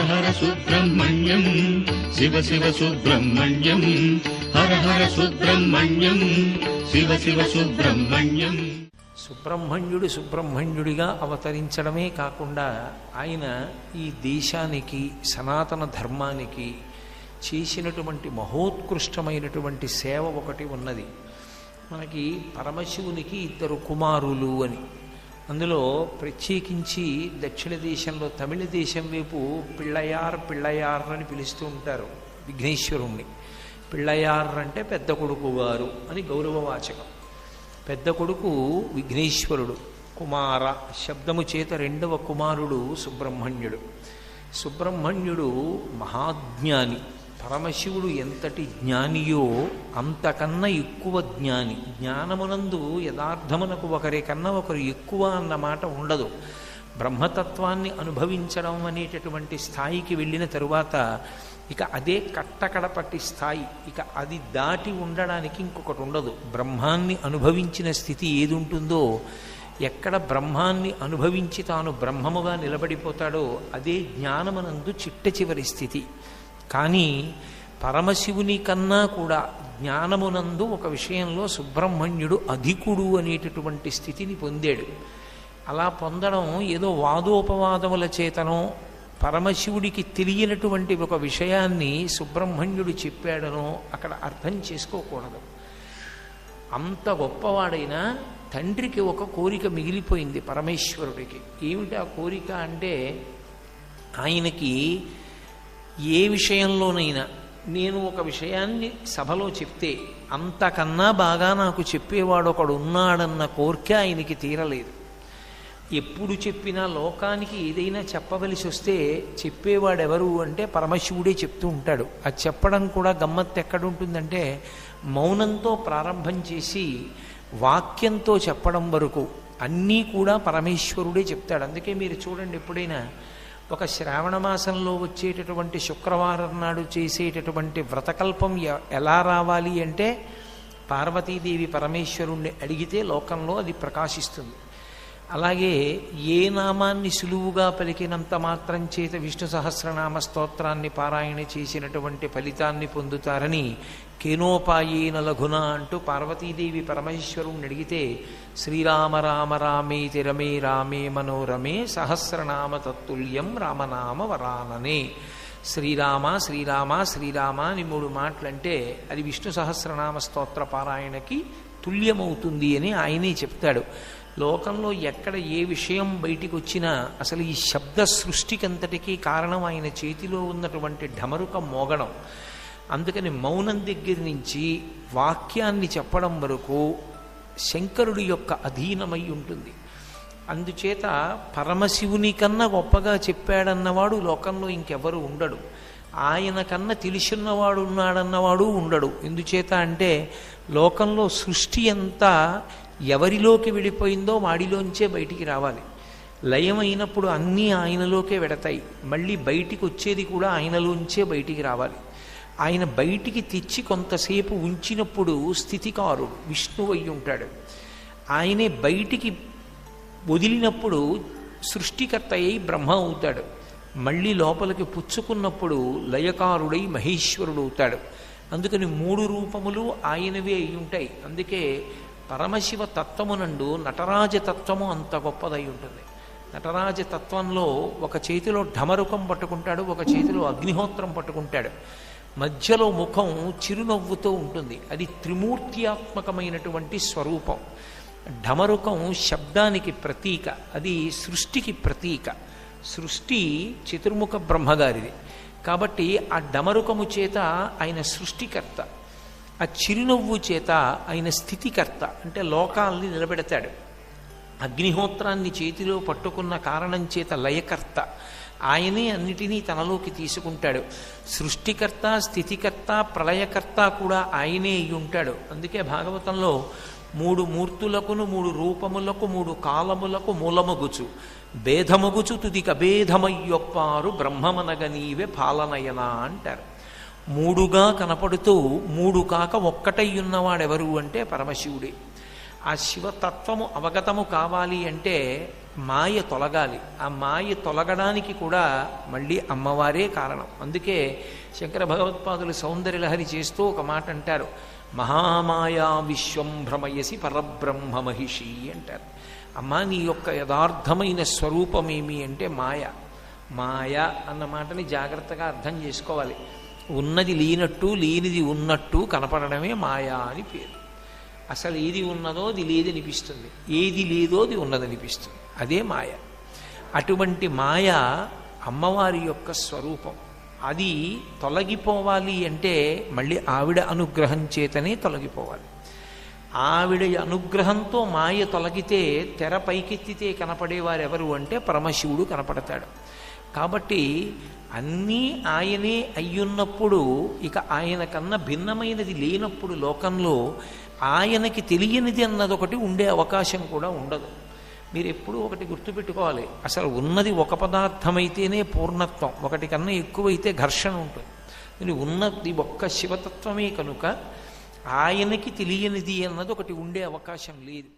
హర సుబ్రహ్మణ్యం శివ శివ సుబ్రహ్మణ్యం హర హర సుబ్రహ్మణ్యం శివ శివ సుబ్రహ్మణ్యం. సుబ్రహ్మణ్యుడు సుబ్రహ్మణ్యుడిగా అవతరించడమే కాకుండా ఆయన ఈ దేశానికి సనాతన ధర్మానికి చేసినటువంటి మహోత్కృష్టమైనటువంటి సేవ ఒకటి ఉన్నది. మనకి పరమశివునికి 2 కుమారులు అని, అందులో ప్రత్యేకించి దక్షిణ దేశంలో తమిళ దేశం వైపు పిళ్ళయార్ అని పిలుస్తూ ఉంటారు విఘ్నేశ్వరుణ్ణి. పిళ్ళయార్ అంటే పెద్ద కొడుకు గారు అని గౌరవవాచకం. పెద్ద కొడుకు విఘ్నేశ్వరుడు, కుమార శబ్దము చేత 2వ కుమారుడు సుబ్రహ్మణ్యుడు. సుబ్రహ్మణ్యుడు మహాజ్ఞాని. పరమశివుడు ఎంతటి జ్ఞానియో అంతకన్నా ఎక్కువ జ్ఞాని. జ్ఞానమునందు యథార్థమునకు ఒకరికన్నా ఒకరు ఎక్కువ అన్న మాట ఉండదు. బ్రహ్మతత్వాన్ని అనుభవించడం అనేటటువంటి స్థాయికి వెళ్ళిన తరువాత ఇక అదే కట్టకడపట్టి స్థాయి. ఇక అది దాటి ఉండడానికి ఇంకొకటి ఉండదు. బ్రహ్మాన్ని అనుభవించిన స్థితి ఏది ఉంటుందో, ఎక్కడ బ్రహ్మాన్ని అనుభవించి తాను బ్రహ్మముగా నిలబడిపోతాడో అదే జ్ఞానమునందు చిట్ట చివరి స్థితి. కానీ పరమశివుని కన్నా కూడా జ్ఞానమునందు ఒక విషయంలో సుబ్రహ్మణ్యుడు అధికుడు అనేటటువంటి స్థితిని పొందాడు. అలా పొందడం ఏదో వాదోపవాదముల చేతనో పరమశివుడికి తెలియనటువంటి ఒక విషయాన్ని సుబ్రహ్మణ్యుడు చెప్పాడనో అక్కడ అర్థం చేసుకోకూడదు. అంత గొప్పవాడైనా తండ్రికి ఒక కోరిక మిగిలిపోయింది పరమేశ్వరుడికి. ఏమిటి ఆ కోరిక అంటే, ఆయనకి ఏ విషయంలోనైనా నేను ఒక విషయాన్ని సభలో చెప్తే అంతకన్నా బాగా నాకు చెప్పేవాడు ఒకడు ఉన్నాడన్న కోరిక ఆయనకి తీరలేదు. ఎప్పుడు చెప్పినా లోకానికి ఏదైనా చెప్పవలసి వస్తే చెప్పేవాడెవరు అంటే పరమశివుడే చెప్తూ ఉంటాడు. అది చెప్పడం కూడా గమ్మత్తు ఎక్కడుంటుందంటే, మౌనంతో ప్రారంభం చేసి వాక్యంతో చెప్పడం వరకు అన్నీ కూడా పరమేశ్వరుడే చెప్తాడు. అందుకే మీరు చూడండి, ఎప్పుడైనా ఒక శ్రావణ మాసంలో వచ్చేటటువంటి శుక్రవారం నాడు చేసేటటువంటి వ్రతకల్పం ఎలా రావాలి అంటే, పార్వతీదేవి పరమేశ్వరుణ్ణి అడిగితే లోకంలో అది ప్రకాశిస్తుంది. అలాగే ఏ నామాన్ని సులువుగా పలికినంత మాత్రం చేత విష్ణు సహస్రనామ స్తోత్రాన్ని పారాయణ చేసినటువంటి ఫలితాన్ని పొందుతారని కేనోపాయేన లఘున అంటూ పార్వతీదేవి పరమేశ్వరుణ్ణి అడిగితే, శ్రీరామ రామ రామేతి రమే రామే మనోరమే సహస్రనామ తత్తుల్యం రామనామ వరాననే. శ్రీరామ శ్రీరామ శ్రీరామ అని 3 మాటలంటే అది విష్ణు సహస్రనామ స్తోత్ర పారాయణకి తుల్యమవుతుంది అని ఆయనే చెప్తాడు. లోకంలో ఎక్కడ ఏ విషయం బయటికి వచ్చినా అసలు ఈ శబ్ద సృష్టికంతటికీ కారణం ఆయన చేతిలో ఉన్నటువంటి ఢమరుక మోగడం. అందుకని మౌనం దగ్గర నుంచి వాక్యాన్ని చెప్పడం వరకు శంకరుడి యొక్క అధీనమై ఉంటుంది. అందుచేత పరమశివుని కన్నా గొప్పగా చెప్పాడన్నవాడు లోకంలో ఇంకెవరు ఉండడు. ఆయన కన్నా తెలిసిన్నవాడు ఉన్నాడన్నవాడు ఉండడు. ఎందుచేత అంటే లోకంలో సృష్టి అంతా ఎవరిలోకి వెళ్ళిపోయిందో వాడిలోంచే బయటికి రావాలి. లయమైనప్పుడు అన్నీ ఆయనలోకే వెడతాయి. మళ్ళీ బయటికి వచ్చేది కూడా ఆయనలోంచే బయటికి రావాలి. ఆయన బయటికి తెచ్చి కొంతసేపు ఉంచినప్పుడు స్థితికారుడు విష్ణువు అయి ఉంటాడు. ఆయనే బయటికి వదిలినప్పుడు సృష్టికర్త అయి బ్రహ్మ అవుతాడు. మళ్ళీ లోపలికి పుచ్చుకున్నప్పుడు లయకారుడై మహేశ్వరుడు అవుతాడు. అందుకని 3 రూపములు ఆయనవే అయి ఉంటాయి. అందుకే పరమశివ తత్వమునందు నటరాజతత్వము అంత గొప్పదై ఉంటుంది. నటరాజతత్వంలో ఒక చేతిలో ఢమరుకం పట్టుకుంటాడు, ఒక చేతిలో అగ్నిహోత్రం పట్టుకుంటాడు. మధ్యలో ముఖం చిరునవ్వుతో ఉంటుంది. అది త్రిమూర్త్యాత్మకమైనటువంటి స్వరూపం. ఢమరుకం శబ్దానికి ప్రతీక, అది సృష్టికి ప్రతీక. సృష్టి చతుర్ముఖ బ్రహ్మగారిది కాబట్టి ఆ డమరుకము చేత ఆయన సృష్టికర్త, ఆ చిరునవ్వు చేత ఆయన స్థితికర్త, అంటే లోకాల్ని నిలబెడతాడు. అగ్నిహోత్రాన్ని చేతిలో పట్టుకున్న కారణం చేత లయకర్త, ఆయనే అన్నిటినీ తనలోకి తీసుకుంటాడు. సృష్టికర్త, స్థితికర్త, ప్రళయకర్త కూడా ఆయనే అయి ఉంటాడు. అందుకే భాగవతంలో 3 మూర్తులకును 3 రూపములకు 3 కాలములకు మూలమగుచు భేదమగుచు తుదిక భేదమయ్యొప్పారు బ్రహ్మమనగ నీవే పాలనయన అంటారు. 3గా కనపడుతూ 3 కాక ఒక్కటై ఉన్నవాడెవరు అంటే పరమశివుడే. ఆ శివతత్వము అవగతము కావాలి అంటే మాయ తొలగాలి. ఆ మాయ తొలగడానికి కూడా మళ్ళీ అమ్మవారే కారణం. అందుకే శంకర భగవత్పాదులు సౌందర్యలహరి చేస్తూ ఒక మాట అంటారు, మహామాయా విశ్వం భ్రమయసి పరబ్రహ్మ మహిషి అంటారు. అమ్మా, నీ యొక్క యథార్థమైన స్వరూపమేమి అంటే మాయ. మాయ అన్న మాటని జాగ్రత్తగా అర్థం చేసుకోవాలి. ఉన్నది లేనట్టు లేనిది ఉన్నట్టు కనపడడమే మాయ అని పేరు. అసలు ఏది ఉన్నదో అది లేదనిపిస్తుంది, ఏది లేదో అది ఉన్నదనిపిస్తుంది, అదే మాయ. అటువంటి మాయ అమ్మవారి యొక్క స్వరూపం. అది తొలగిపోవాలి అంటే మళ్ళీ ఆవిడ అనుగ్రహం చేతనే తొలగిపోవాలి. ఆవిడ అనుగ్రహంతో మాయ తొలగితే తెర పైకెత్తితే కనపడేవారెవరు అంటే పరమశివుడు కనపడతాడు. కాబట్టి అన్నీ ఆయనే అయ్యున్నప్పుడు, ఇక ఆయన కన్నా భిన్నమైనది లేనప్పుడు లోకంలో ఆయనకి తెలియనిది అన్నది ఒకటి ఉండే అవకాశం కూడా ఉండదు. మీరు ఎప్పుడూ ఒకటి గుర్తుపెట్టుకోవాలి, అసలు ఉన్నది ఒక పదార్థమైతేనే పూర్ణత్వం, ఒకటి కన్నా ఎక్కువైతే ఘర్షణ ఉంటుంది. కానీ ఉన్నది ఒక్క శివతత్వమే కనుక ఆయనకి తెలియనిది అన్నది ఒకటి ఉండే అవకాశం లేదు.